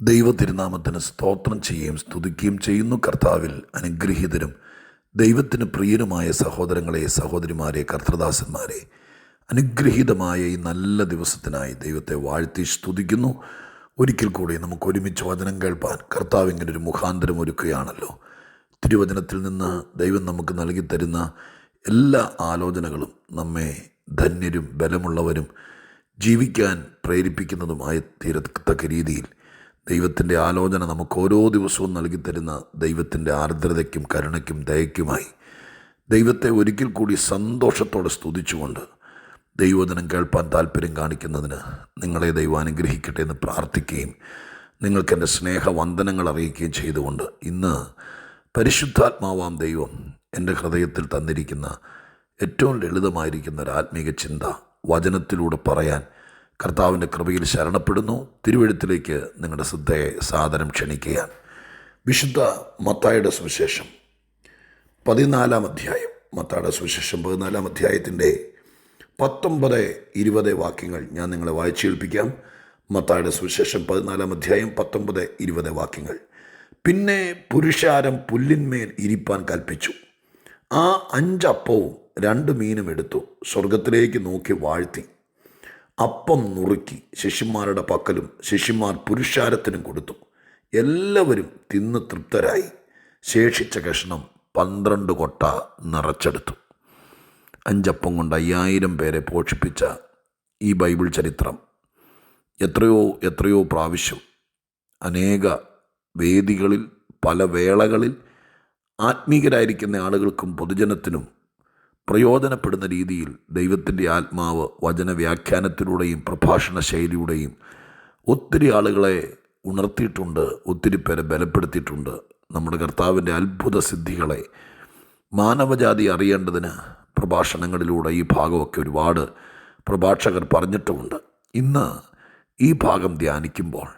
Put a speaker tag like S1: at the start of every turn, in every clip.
S1: ദൈവ തിരുനാമത്തിന് സ്തോത്രം ചെയ്യുകയും സ്തുതിക്കുകയും ചെയ്യുന്നു. കർത്താവിൽ അനുഗ്രഹീതരും ദൈവത്തിന് പ്രിയരുമായ സഹോദരങ്ങളെ, സഹോദരിമാരെ, കർത്തൃദാസന്മാരെ, അനുഗ്രഹീതമായ ഈ നല്ല ദിവസത്തിനായി ദൈവത്തെ വാഴ്ത്തി സ്തുതിക്കുന്നു. ഒരിക്കൽ കൂടി നമുക്ക് ഒരുമിച്ച് വചനം കേൾപ്പാൻ കർത്താവ് ഇങ്ങനൊരു മുഖാന്തരം ഒരുക്കുകയാണല്ലോ. തിരുവചനത്തിൽ നിന്ന് ദൈവം നമുക്ക് നൽകി തരുന്ന എല്ലാ ആലോചനകളും നമ്മെ ധന്യരും ബലമുള്ളവരും ജീവിക്കാൻ പ്രേരിപ്പിക്കുന്നതുമായി തീരത്തക്ക രീതിയിൽ ദൈവത്തിൻ്റെ ആലോചന നമുക്ക് ഓരോ ദിവസവും നൽകി തരുന്ന ദൈവത്തിൻ്റെ ആർദ്രതയ്ക്കും കരുണയ്ക്കും ദയയ്ക്കുമായി ദൈവത്തെ ഒരിക്കൽ കൂടി സന്തോഷത്തോടെ സ്തുതിച്ചുകൊണ്ട് ദൈവവചനം കേൾപ്പാൻ താല്പര്യം കാണിക്കുന്നതിന് നിങ്ങളെ ദൈവം അനുഗ്രഹിക്കട്ടെ എന്ന് പ്രാർത്ഥിക്കുകയും നിങ്ങൾക്കെൻ്റെ സ്നേഹവന്ദനങ്ങൾ അറിയിക്കുകയും ചെയ്തുകൊണ്ട് ഇന്ന് പരിശുദ്ധാത്മാവാം ദൈവം എൻ്റെ ഹൃദയത്തിൽ തന്നിരിക്കുന്ന ഏറ്റവും ലളിതമായിരിക്കുന്ന ഒരു ആത്മീക ചിന്ത വചനത്തിലൂടെ പറയാൻ കർത്താവിൻ്റെ കൃപയിൽ ശരണപ്പെടുന്നു. തിരുവെഴുത്തിലേക്ക് നിങ്ങളുടെ ശ്രദ്ധയെ സാദരം ക്ഷണിക്കുകയാണ്. വിശുദ്ധ മത്തായിയുടെ സുവിശേഷം 14-ാം അധ്യായം, മത്തായിയുടെ സുവിശേഷം 14-ാം അധ്യായത്തിൻ്റെ 19-20 വാക്യങ്ങൾ ഞാൻ നിങ്ങളെ വായിച്ചേൽപ്പിക്കാം. മത്തായിയുടെ സുവിശേഷം 14-ാം അധ്യായം 19-20 വാക്യങ്ങൾ. പിന്നെ പുരുഷാരം പുല്ലിന്മേൽ ഇരിപ്പാൻ കൽപ്പിച്ചു. ആ 5 അപ്പവും 2 മീനും എടുത്തു, സ്വർഗത്തിലേക്ക് നോക്കി വാഴ്ത്തി അപ്പം നുറുക്കി ശിഷ്യന്മാരുടെ പക്കലും ശിഷ്യന്മാർ പുരുഷാരത്തിനും കൊടുത്തു. എല്ലാവരും തിന്ന് തൃപ്തരായി. ശേഷിച്ച കഷ്ണം 12 കൊട്ട നിറച്ചെടുത്തു. 5 അപ്പം കൊണ്ട് 5000 പേരെ പോഷിപ്പിച്ച ഈ ബൈബിൾ ചരിത്രം എത്രയോ പ്രാവശ്യം അനേക വേദികളിൽ പല വേളകളിൽ ആത്മീകരായിരിക്കുന്ന ആളുകൾക്കും പൊതുജനത്തിനും പ്രയോജനപ്പെടുന്ന രീതിയിൽ ദൈവത്തിൻ്റെ ആത്മാവ് വചന വ്യാഖ്യാനത്തിലൂടെയും പ്രഭാഷണ ശൈലിയുടെയും ഒത്തിരി ആളുകളെ ഉണർത്തിയിട്ടുണ്ട്, ഒത്തിരി പേരെ ബലപ്പെടുത്തിയിട്ടുണ്ട്. നമ്മുടെ കർത്താവിൻ്റെ അത്ഭുത സിദ്ധികളെ മാനവജാതി അറിയേണ്ടതിന് പ്രഭാഷണങ്ങളിലൂടെ ഈ ഭാഗമൊക്കെ ഒരുപാട് പ്രഭാഷകർ പറഞ്ഞിട്ടുമുണ്ട്. ഇന്ന് ഈ ഭാഗം ധ്യാനിക്കുമ്പോൾ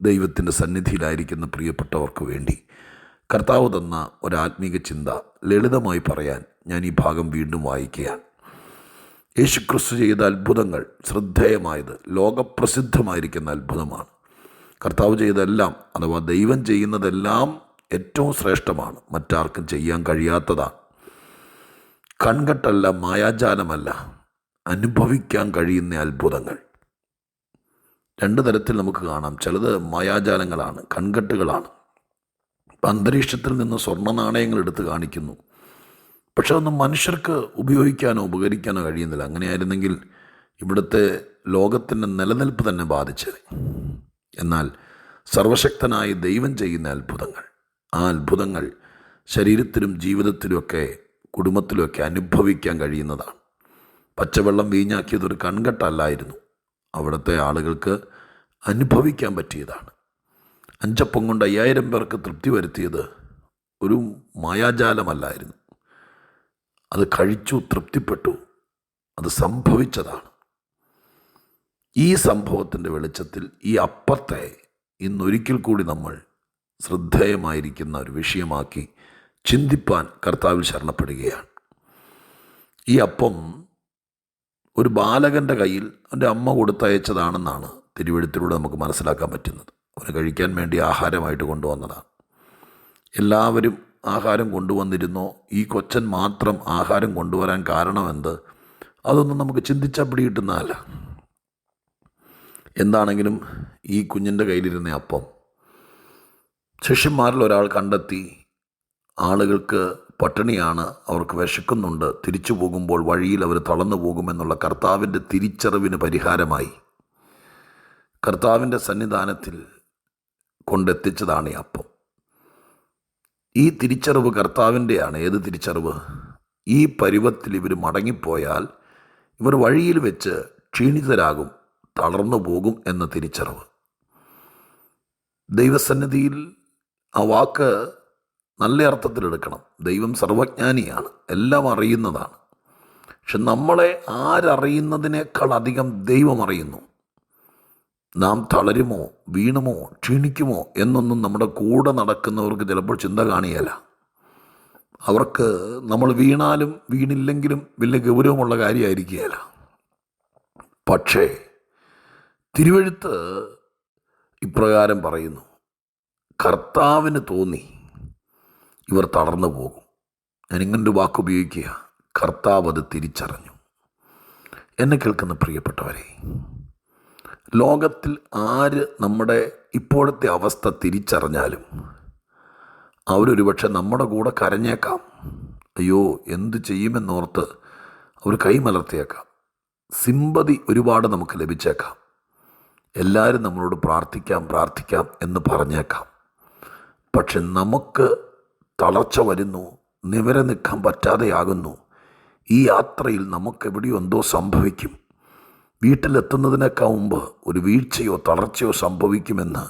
S1: ദൈവത്തിൻ്റെ സന്നിധിയിലായിരിക്കുന്ന പ്രിയപ്പെട്ടവർക്ക് വേണ്ടി കർത്താവ് തന്ന ഒരാത്മീക ചിന്ത ലളിതമായി പറയാൻ ഞാൻ ഈ ഭാഗം വീണ്ടും വായിക്കുകയാണ്. യേശുക്രിസ്തു ചെയ്ത അത്ഭുതങ്ങൾ ശ്രദ്ധേയമായത്, ലോകപ്രസിദ്ധമായിരിക്കുന്ന അത്ഭുതമാണ്. കർത്താവ് ചെയ്തതെല്ലാം, അഥവാ ദൈവം ചെയ്യുന്നതെല്ലാം ഏറ്റവും ശ്രേഷ്ഠമാണ്, മറ്റാർക്കും ചെയ്യാൻ കഴിയാത്തതാണ്. കൺകെട്ടല്ല, മായാജാലമല്ല, അനുഭവിക്കാൻ കഴിയുന്ന അത്ഭുതങ്ങൾ 2 തരത്തിൽ നമുക്ക് കാണാം. ചിലത് മായാജാലങ്ങളാണ്, കൺകെട്ടുകളാണ്. അന്തരീക്ഷത്തിൽ നിന്ന് സ്വർണ്ണ നാണയങ്ങൾ എടുത്ത് കാണിക്കുന്നു, പക്ഷെ അതൊന്നും മനുഷ്യർക്ക് ഉപയോഗിക്കാനോ ഉപകരിക്കാനോ കഴിയുന്നില്ല. അങ്ങനെയായിരുന്നെങ്കിൽ ഇവിടുത്തെ ലോകത്തിൻ്റെ നിലനിൽപ്പ് തന്നെ ബാധിച്ചത്. എന്നാൽ സർവശക്തനായ ദൈവം ചെയ്യുന്ന അത്ഭുതങ്ങൾ, ആ അത്ഭുതങ്ങൾ ശരീരത്തിലും ജീവിതത്തിലുമൊക്കെ കുടുംബത്തിലുമൊക്കെ അനുഭവിക്കാൻ കഴിയുന്നതാണ്. പച്ചവെള്ളം വീഞ്ഞാക്കിയതൊരു കൺകെട്ടല്ലായിരുന്നു, അവിടുത്തെ ആളുകൾക്ക് അനുഭവിക്കാൻ പറ്റിയതാണ്. 5 അപ്പം കൊണ്ട് 5000 പേർക്ക് തൃപ്തി വരുത്തിയത് ഒരു മായാജാലമല്ലായിരുന്നു. അത് കഴിച്ചു, തൃപ്തിപ്പെട്ടു, അത് സംഭവിച്ചതാണ്. ഈ സംഭവത്തിൻ്റെ വെളിച്ചത്തിൽ ഈ അപ്പത്തെ ഇന്നൊരിക്കൽ കൂടി നമ്മൾ ശ്രദ്ധേയമായിരിക്കുന്ന ഒരു വിഷയമാക്കി ചിന്തിപ്പാൻ കർത്താവിൽ ശരണപ്പെടുകയാണ്. ഈ അപ്പം ഒരു ബാലകൻ്റെ കയ്യിൽ അവൻ്റെ അമ്മ കൊടുത്തയച്ചതാണെന്നാണ് തിരുവെഴുത്തിലൂടെ നമുക്ക് മനസ്സിലാക്കാൻ പറ്റുന്നത്. അവന് കഴിക്കാൻ വേണ്ടി ആഹാരമായിട്ട് കൊണ്ടുവന്നതാണ്. എല്ലാവരും ആഹാരം കൊണ്ടുവന്നിരുന്നോ, ഈ കൊച്ചൻ മാത്രം ആഹാരം കൊണ്ടുവരാൻ കാരണമെന്ത്, അതൊന്നും നമുക്ക് ചിന്തിച്ചാൽ പിടികിട്ടുന്നതല്ല. എന്താണെങ്കിലും ഈ കുഞ്ഞിൻ്റെ കയ്യിലിരുന്ന അപ്പം ശിഷ്യന്മാരിൽ ഒരാൾ കണ്ടെത്തി. ആളുകൾക്ക് പട്ടിണിയാണ്, അവർക്ക് വിശക്കുന്നുണ്ട്, തിരിച്ചു പോകുമ്പോൾ വഴിയിൽ അവർ തളർന്നു പോകുമെന്നുള്ള കർത്താവിൻ്റെ തിരിച്ചറിവിന് പരിഹാരമായി കർത്താവിൻ്റെ സന്നിധാനത്തിൽ കൊണ്ടെത്തിച്ചതാണ് ഈ അപ്പം. ഈ തിരിച്ചറിവ് കർത്താവിൻ്റെയാണ്. ഏത് തിരിച്ചറിവ്? ഈ പരുവത്തിൽ ഇവർ മടങ്ങിപ്പോയാൽ ഇവർ വഴിയിൽ വെച്ച് ക്ഷീണിതരാകും, തളർന്നു പോകും എന്ന തിരിച്ചറിവ്. ദൈവസന്നിധിയിൽ ആ വാക്ക് നല്ല അർത്ഥത്തിലെടുക്കണം. ദൈവം സർവജ്ഞാനിയാണ്, എല്ലാം അറിയുന്നതാണ്. പക്ഷെ നമ്മളെ ആരറിയുന്നതിനേക്കാൾ അധികം ദൈവം അറിയുന്നു. നാം തളരുമോ, വീണുമോ, ക്ഷീണിക്കുമോ എന്നൊന്നും നമ്മുടെ കൂടെ നടക്കുന്നവർക്ക് ചിലപ്പോൾ ചിന്ത കാണിയല്ല. അവർക്ക് നമ്മൾ വീണാലും വീണില്ലെങ്കിലും വലിയ ഗൗരവമുള്ള കാര്യമായിരിക്കുകയില്ല. പക്ഷേ തിരുവെഴുത്ത് ഇപ്രകാരം പറയുന്നു, കർത്താവിന് തോന്നി ഇവർ തളർന്നു പോകും. ഞാൻ ഇങ്ങനൊരു വാക്ക് ഉപയോഗിക്കുക, കർത്താവ് അത് തിരിച്ചറിഞ്ഞു. എന്നെ കേൾക്കുന്ന പ്രിയപ്പെട്ടവരെ, ലോകത്തിൽ ആര് നമ്മുടെ ഇപ്പോഴത്തെ അവസ്ഥ തിരിച്ചറിഞ്ഞാലും അവരൊരുപക്ഷെ നമ്മുടെ കൂടെ കരഞ്ഞേക്കാം. അയ്യോ എന്തു ചെയ്യുമെന്നോർത്ത് അവർ കൈമലർത്തിയേക്കാം. സിമ്പതി ഒരുപാട് നമുക്ക് ലഭിച്ചേക്കാം. എല്ലാവരും നമ്മളോട് പ്രാർത്ഥിക്കാം എന്ന് പറഞ്ഞേക്കാം. പക്ഷെ നമുക്ക് തളർച്ച വരുന്നു, നിവരെ നിൽക്കാൻ പറ്റാതെയാകുന്നു. ഈ യാത്രയിൽ നമുക്കെവിടെയോ എന്തോ സംഭവിക്കും, വീട്ടിലെത്തുന്നതിനേക്കാൾ മുമ്പ് ഒരു വീഴ്ചയോ തളർച്ചയോ സംഭവിക്കുമെന്ന്,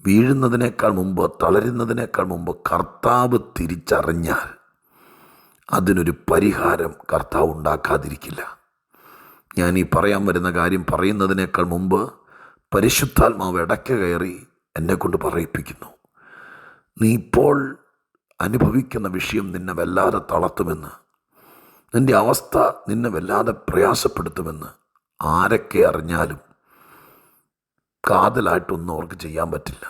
S1: വീഴുന്നതിനേക്കാൾ മുമ്പ്, തളരുന്നതിനേക്കാൾ മുമ്പ് കർത്താവ് തിരിച്ചറിഞ്ഞാൽ അതിനൊരു പരിഹാരം കർത്താവ് ഉണ്ടാക്കാതിരിക്കില്ല. ഞാൻ ഈ പറയാൻ വരുന്ന കാര്യം പറയുന്നതിനേക്കാൾ മുമ്പ് പരിശുദ്ധാത്മാവ് ഇടയ്ക്ക് കയറി എന്നെക്കൊണ്ട് പറയിപ്പിക്കുന്നു, നീ ഇപ്പോൾ അനുഭവിക്കുന്ന വിഷയം നിന്നെ വല്ലാതെ തളർത്തുമെന്ന്, നിൻ്റെ അവസ്ഥ നിന്നെ വല്ലാതെ പ്രയാസപ്പെടുത്തുമെന്ന് ആരൊക്കെ അറിഞ്ഞാലും കാതലായിട്ടൊന്നും അവർക്ക് ചെയ്യാൻ പറ്റില്ല.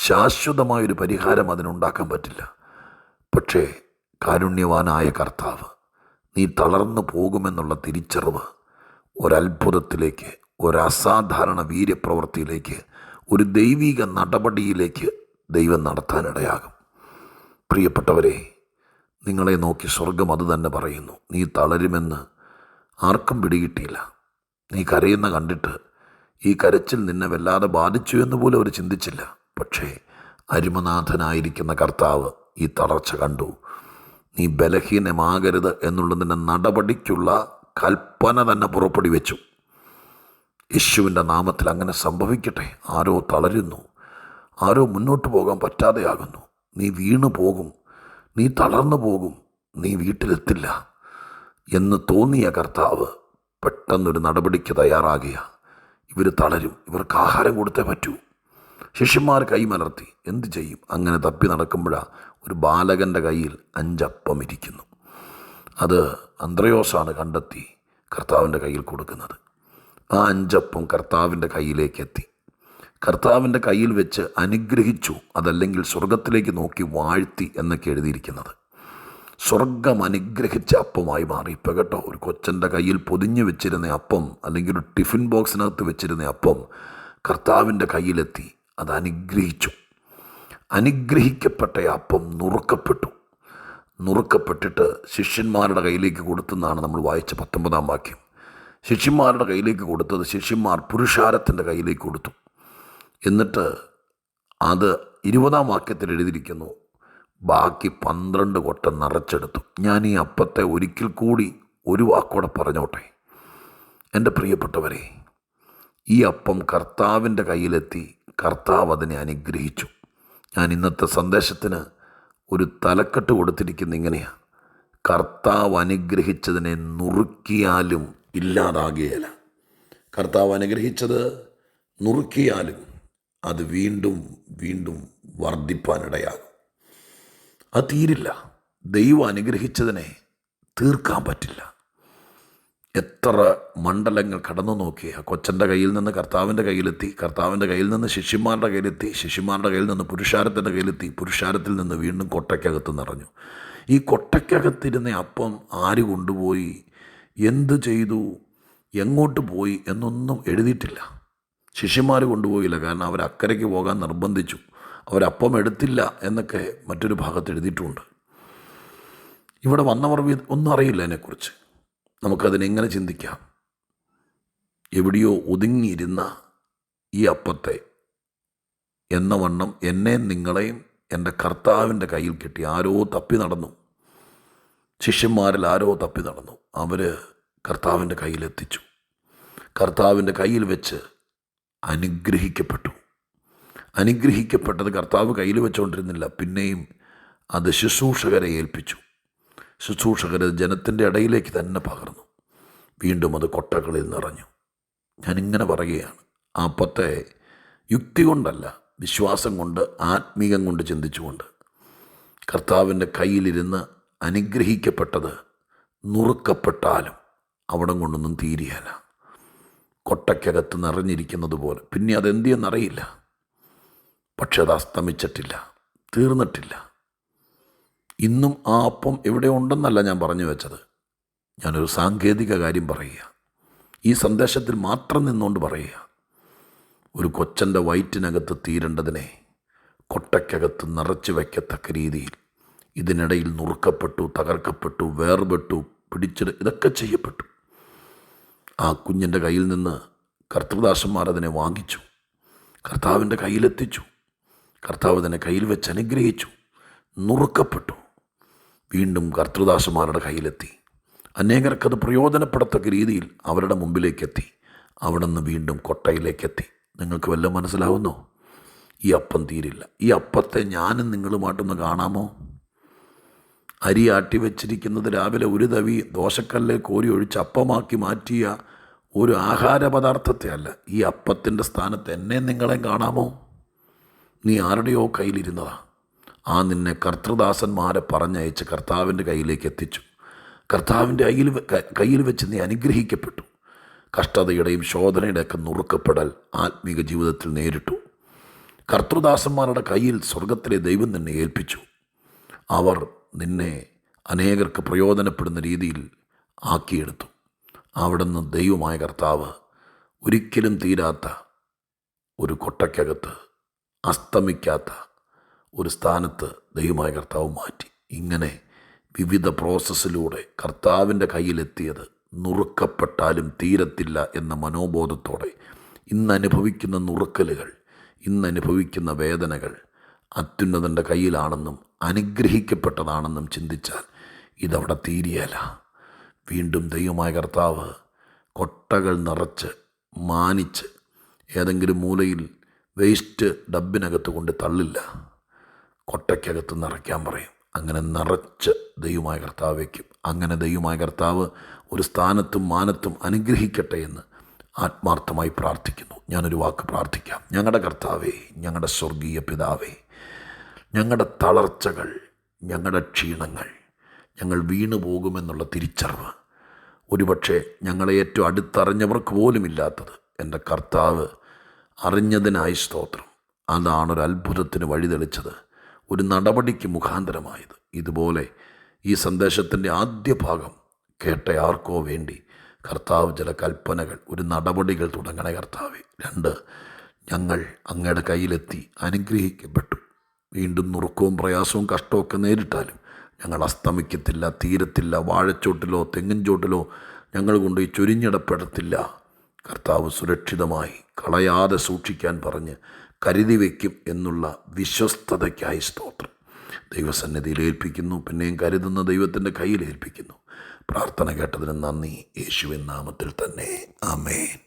S1: ശാശ്വതമായൊരു പരിഹാരം അതിനുണ്ടാക്കാൻ പറ്റില്ല. പക്ഷേ കാരുണ്യവാനായ കർത്താവ് നീ തളർന്നു പോകുമെന്നുള്ള തിരിച്ചറിവ് ഒരത്ഭുതത്തിലേക്ക്, ഒരസാധാരണ വീര്യപ്രവൃത്തിയിലേക്ക്, ഒരു ദൈവിക നടപടിയിലേക്ക് ദൈവം നടത്താനിടയാകും. പ്രിയപ്പെട്ടവരെ, നിങ്ങളെ നോക്കി സ്വർഗം അത് തന്നെ പറയുന്നു. നീ തളരുമെന്ന് ആർക്കും പിടികിട്ടിയില്ല. നീ കരയുന്ന കണ്ടിട്ട് ഈ കരച്ചിൽ നിന്നെ വല്ലാതെ ബാധിച്ചു എന്ന് പോലും അവർ ചിന്തിച്ചില്ല. പക്ഷേ അരുമനാഥനായിരിക്കുന്ന കർത്താവ് ഈ തളർച്ച കണ്ടു. നീ ബലഹീനമാകരുത് എന്നുള്ളതിൻ്റെ നടപടിക്കുള്ള കൽപ്പന തന്നെ പുറപ്പെടുവി വെച്ചു. യേശുവിൻ്റെ നാമത്തിൽ അങ്ങനെ സംഭവിക്കട്ടെ. ആരോ തളരുന്നു, ആരോ മുന്നോട്ട് പോകാൻ പറ്റാതെയാകുന്നു. നീ വീണു പോകും, നീ തളർന്നു പോകും, നീ വീട്ടിലെത്തില്ല എന്ന് തോന്നിയ കർത്താവ് പെട്ടെന്നൊരു നടപടിക്ക് തയ്യാറാകിയ. ഇവർ തളരും, ഇവർക്ക് ആഹാരം കൊടുത്തേ പറ്റൂ. ശിഷ്യന്മാർ കൈമലർത്തി. എന്തു ചെയ്യും? അങ്ങനെ തപ്പി നടക്കുമ്പോഴാണ് ഒരു ബാലകൻ്റെ കയ്യിൽ 5 അപ്പം ഇരിക്കുന്നു. അത് അന്ത്രയോസാണ് കണ്ടെത്തി കർത്താവിൻ്റെ കയ്യിൽ കൊടുക്കുന്നത്. ആ 5 അപ്പം കർത്താവിൻ്റെ കയ്യിലേക്ക് എത്തി. കർത്താവിൻ്റെ കയ്യിൽ വെച്ച് അനുഗ്രഹിച്ചു, അതല്ലെങ്കിൽ സ്വർഗത്തിലേക്ക് നോക്കി വാഴ്ത്തി എന്നൊക്കെ എഴുതിയിരിക്കുന്നത്. സ്വർഗം അനുഗ്രഹിച്ച അപ്പമായി മാറി. ഇപ്പം കേട്ടോ, ഒരു കൊച്ചൻ്റെ കയ്യിൽ പൊതിഞ്ഞു വെച്ചിരുന്ന അപ്പം, അല്ലെങ്കിൽ ഒരു ടിഫിൻ ബോക്സിനകത്ത് വെച്ചിരുന്ന അപ്പം കർത്താവിൻ്റെ കയ്യിലെത്തി. അത് അനുഗ്രഹിച്ചു. അനുഗ്രഹിക്കപ്പെട്ട അപ്പം നുറുക്കപ്പെട്ടിട്ട് ശിഷ്യന്മാരുടെ കയ്യിലേക്ക് കൊടുത്തെന്നാണ് നമ്മൾ വായിച്ച 19-ാം വാക്യം. ശിഷ്യന്മാരുടെ കയ്യിലേക്ക് കൊടുത്തത് ശിഷ്യന്മാർ പുരുഷാരത്തിൻ്റെ കയ്യിലേക്ക് കൊടുത്തു. എന്നിട്ട് അത് 20-ാം വാക്യത്തിൽ എഴുതിയിരിക്കുന്നു, ബാക്കി 12 കൊട്ട നിറച്ചെടുത്തു. ഞാൻ ഈ അപ്പത്തെ ഒരിക്കൽ കൂടി ഒരു വാക്കോടെ പറഞ്ഞോട്ടെ. എൻ്റെ പ്രിയപ്പെട്ടവരെ, ഈ അപ്പം കർത്താവിൻ്റെ കയ്യിലെത്തി. കർത്താവ് അതിനെ അനുഗ്രഹിച്ചു. ഞാൻ ഇന്നത്തെ സന്ദേശത്തിന് ഒരു തലക്കെട്ട് കൊടുത്തിരിക്കുന്ന ഇങ്ങനെയാണ്: കർത്താവ് അനുഗ്രഹിച്ചതിനെ നുറുക്കിയാലും ഇല്ലാതാകുകയില്ല. കർത്താവ് അനുഗ്രഹിച്ചത് നുറുക്കിയാലും അത് വീണ്ടും വീണ്ടും വർദ്ധിപ്പാനിടയാകും. അത് തീരില്ല. ദൈവം അനുഗ്രഹിച്ചതിനെ തീർക്കാൻ പറ്റില്ല. എത്ര മണ്ഡലങ്ങൾ കടന്നു നോക്കിയ കൊച്ചൻ്റെ കയ്യിൽ നിന്ന് കർത്താവിൻ്റെ കയ്യിലെത്തി, കർത്താവിൻ്റെ കയ്യിൽ നിന്ന് ശിഷ്യന്മാരുടെ കയ്യിലെത്തി, ശിഷ്യന്മാരുടെ കയ്യിൽ നിന്ന് പുരുഷാരത്തിൻ്റെ കയ്യിലെത്തി, പുരുഷാരത്തിൽ നിന്ന് വീണ്ടും കൊട്ടയ്ക്കകത്ത് നിറഞ്ഞു. ഈ കൊട്ടയ്ക്കകത്തിരുന്ന അപ്പം ആര് കൊണ്ടുപോയി, എന്ത് ചെയ്തു, എങ്ങോട്ട് പോയി എന്നൊന്നും എഴുതിയിട്ടില്ല. ശിഷ്യന്മാർ കൊണ്ടുപോയില്ല, കാരണം അവർ അക്കരയ്ക്ക് പോകാൻ നിർബന്ധിച്ചു. അവരപ്പം എടുത്തില്ല എന്നൊക്കെ മറ്റൊരു ഭാഗത്ത് എഴുതിയിട്ടുമുണ്ട്. ഇവിടെ വന്നവർ ഒന്നും അറിയില്ല അതിനെക്കുറിച്ച്. നമുക്കതിനെങ്ങനെ ചിന്തിക്കാം? എവിടെയോ ഒതുങ്ങിയിരുന്ന ഈ അപ്പത്തെ എന്ന വണ്ണം എന്നെയും നിങ്ങളെയും എൻ്റെ കർത്താവിൻ്റെ കയ്യിൽ കിട്ടി. ആരോ തപ്പി നടന്നു. ശിഷ്യന്മാരിൽ ആരോ തപ്പി നടന്നു. അവർ കർത്താവിൻ്റെ കയ്യിലെത്തിച്ചു. കർത്താവിൻ്റെ കയ്യിൽ വെച്ച് അനുഗ്രഹിക്കപ്പെട്ടു. അനുഗ്രഹിക്കപ്പെട്ടത് കർത്താവ് കയ്യിൽ വെച്ചുകൊണ്ടിരുന്നില്ല, പിന്നെയും അത് ശുശ്രൂഷകരെ ഏൽപ്പിച്ചു. ശുശ്രൂഷകർ ജനത്തിൻ്റെ ഇടയിലേക്ക് തന്നെ പകർന്നു. വീണ്ടും അത് കൊട്ടകളിൽ നിറഞ്ഞു. ഞാനിങ്ങനെ പറയുകയാണ്, ആ അപ്പത്തെ യുക്തി കൊണ്ടല്ല, വിശ്വാസം കൊണ്ട്, ആത്മീകം കൊണ്ട് ചിന്തിച്ചുകൊണ്ട് കർത്താവിൻ്റെ കയ്യിലിരുന്ന് അനുഗ്രഹിക്കപ്പെട്ടത് നുറുക്കപ്പെട്ടാലും അവിടം കൊണ്ടൊന്നും തീരുകയില്ല. കൊട്ടയ്ക്കകത്ത് നിറഞ്ഞിരിക്കുന്നത് പോലെ. പിന്നെ അതെന്തിയെന്നറിയില്ല. പക്ഷെ അത് അസ്തമിച്ചിട്ടില്ല, തീർന്നിട്ടില്ല. ഇന്നും ആ അപ്പം എവിടെ ഉണ്ടെന്നല്ല ഞാൻ പറഞ്ഞു വെച്ചത്. ഞാനൊരു സാങ്കേതിക കാര്യം പറയുക, ഈ സന്ദേശത്തിൽ മാത്രം നിന്നുകൊണ്ട് പറയുക. ഒരു കൊച്ചൻ്റെ വയറ്റിനകത്ത് തീരേണ്ടതിനെ കൊട്ടയ്ക്കകത്ത് നിറച്ച് വയ്ക്കത്തക്ക രീതിയിൽ ഇതിനിടയിൽ നുറുക്കപ്പെട്ടു, തകർക്കപ്പെട്ടു, വേർപെട്ടു, ഇതൊക്കെ ചെയ്യപ്പെട്ടു. ആ കുഞ്ഞിൻ്റെ കയ്യിൽ നിന്ന് കർത്തൃദാസന്മാർ അതിനെ വാങ്ങിച്ചു, കർത്താവിൻ്റെ കയ്യിലെത്തിച്ചു. കർത്താവ് അതിനെ കയ്യിൽ വെച്ച് അനുഗ്രഹിച്ചു, നുറുക്കപ്പെട്ടു, വീണ്ടും കർത്തൃദാസന്മാരുടെ കയ്യിലെത്തി. അനേകർക്കത് പ്രയോജനപ്പെടത്തക്ക രീതിയിൽ അവരുടെ മുമ്പിലേക്കെത്തി. അവിടെ നിന്ന് വീണ്ടും കൊട്ടയിലേക്കെത്തി. നിങ്ങൾക്ക് വല്ലതും മനസ്സിലാവുന്നോ? ഈ അപ്പം തീരില്ല. ഈ അപ്പത്തെ ഞാനും നിങ്ങളുമായിട്ടൊന്ന് കാണാമോ? അരി ആട്ടി വെച്ചിരിക്കുന്നത് രാവിലെ ഒരു തവി ദോശക്കല്ലെ കോരി ഒഴിച്ച് അപ്പമാക്കി മാറ്റിയ ഒരു ആഹാര പദാർത്ഥത്തെ അല്ല. ഈ അപ്പത്തിൻ്റെ സ്ഥാനത്ത് എന്നെ നിങ്ങളെ കാണാമോ? നീ ആരുടെയോ കയ്യിലിരുന്നതാ. ആ നിന്നെ കർത്തൃദാസന്മാരെ പറഞ്ഞയച്ച് കർത്താവിൻ്റെ കയ്യിലേക്ക് എത്തിച്ചു. കർത്താവിൻ്റെ കയ്യിൽ വെച്ച് നീ അനുഗ്രഹിക്കപ്പെട്ടു. കഷ്ടതയുടെയും ശോധനയുടെയൊക്കെ നുറുക്കപ്പെടൽ ആത്മീക ജീവിതത്തിൽ നേരിട്ടു. കർത്തൃദാസന്മാരുടെ കയ്യിൽ സ്വർഗത്തിലെ ദൈവം നിന്നെ ഏൽപ്പിച്ചു. അവർ നിന്നെ അനേകർക്ക് പ്രയോജനപ്പെടുന്ന രീതിയിൽ ആക്കിയെടുത്തു. അവിടെ നിന്ന് ദൈവമായ കർത്താവ് ഒരിക്കലും തീരാത്ത ഒരു കൊട്ടയ്ക്കകത്ത് അസ്തമിക്കാത്ത ഒരു സ്ഥാനത്ത് ദൈവമായ കർത്താവ് മാറ്റി. ഇങ്ങനെ വിവിധ പ്രോസസ്സിലൂടെ കർത്താവിൻ്റെ കയ്യിലെത്തിയത് നുറുക്കപ്പെട്ടാലും തീരത്തില്ല എന്ന മനോബോധത്തോടെ ഇന്നനുഭവിക്കുന്ന നുറുക്കലുകൾ, ഇന്നനുഭവിക്കുന്ന വേദനകൾ അത്യുന്നതൻ്റെ കയ്യിലാണെന്നും അനുഗ്രഹിക്കപ്പെട്ടതാണെന്നും ചിന്തിച്ചാൽ ഇതവിടെ തീരിയല്ല. വീണ്ടും ദൈവമായ കർത്താവ് കൊട്ടകൾ നിറച്ച് മാനിച്ച് ഏതെങ്കിലും മൂലയിൽ വേസ്റ്റ് ഡബിനകത്ത് കൊണ്ട് തള്ളില്ല, കൊട്ടയ്ക്കകത്ത് നിറയ്ക്കാൻ പറയും. അങ്ങനെ നിറച്ച് ദൈവമായ കർത്താവ് വയ്ക്കും. അങ്ങനെ ദൈവമായ കർത്താവ് ഒരു സ്ഥാനത്തും മാനത്തും അനുഗ്രഹിക്കട്ടെ എന്ന് ആത്മാർത്ഥമായി പ്രാർത്ഥിക്കുന്നു. ഞാനൊരു വാക്ക് പ്രാർത്ഥിക്കാം. ഞങ്ങളുടെ കർത്താവേ, ഞങ്ങളുടെ സ്വർഗീയ പിതാവേ, ഞങ്ങളുടെ തളർച്ചകൾ, ഞങ്ങളുടെ ക്ഷീണങ്ങൾ, ഞങ്ങൾ വീണു പോകുമെന്നുള്ള തിരിച്ചറിവ് ഒരുപക്ഷെ ഞങ്ങളെ ഏറ്റവും അടുത്തറിഞ്ഞവർക്ക് പോലും ഇല്ലാത്തത് എൻ്റെ കർത്താവ് അറിഞ്ഞതിനായി സ്തോത്രം. അതാണൊരു അത്ഭുതത്തിന് വഴിതെളിച്ചത്, ഒരു നടപടിക്ക് മുഖാന്തരമായത്. ഇതുപോലെ ഈ സന്ദേശത്തിൻ്റെ ആദ്യ ഭാഗം കേട്ട ആർക്കോ വേണ്ടി കർത്താവ് ചില കൽപ്പനകൾ, ഒരു നടപടികൾ തുടങ്ങണേ കർത്താവേ. 2, ഞങ്ങൾ അങ്ങയുടെ കയ്യിലെത്തി അനുഗ്രഹിക്കപ്പെട്ടു. വീണ്ടും നുറുക്കവും പ്രയാസവും കഷ്ടമൊക്കെ നേരിട്ടാലും ഞങ്ങൾ അസ്തമിക്കത്തില്ല, തീരത്തില്ല. വാഴച്ചോട്ടിലോ തെങ്ങിൻ ചോട്ടിലോ ഞങ്ങൾ കൊണ്ടുപോയി ചൊരിഞ്ഞിടപ്പെടത്തില്ല. കർത്താവ് സുരക്ഷിതമായി കളയാതെ സൂക്ഷിക്കാൻ പറഞ്ഞ് കരുതി വയ്ക്കും എന്നുള്ള വിശ്വസ്തതയ്ക്കായി സ്തോത്രം. ദൈവസന്നിധിയിൽ ഏൽപ്പിക്കുന്നു, പിന്നെയും കരുതുന്ന ദൈവത്തിൻ്റെ കയ്യിൽ ഏൽപ്പിക്കുന്നു. പ്രാർത്ഥന കേട്ടതിന് നന്ദി. യേശുവിൻ നാമത്തിൽ തന്നെ, ആമേൻ.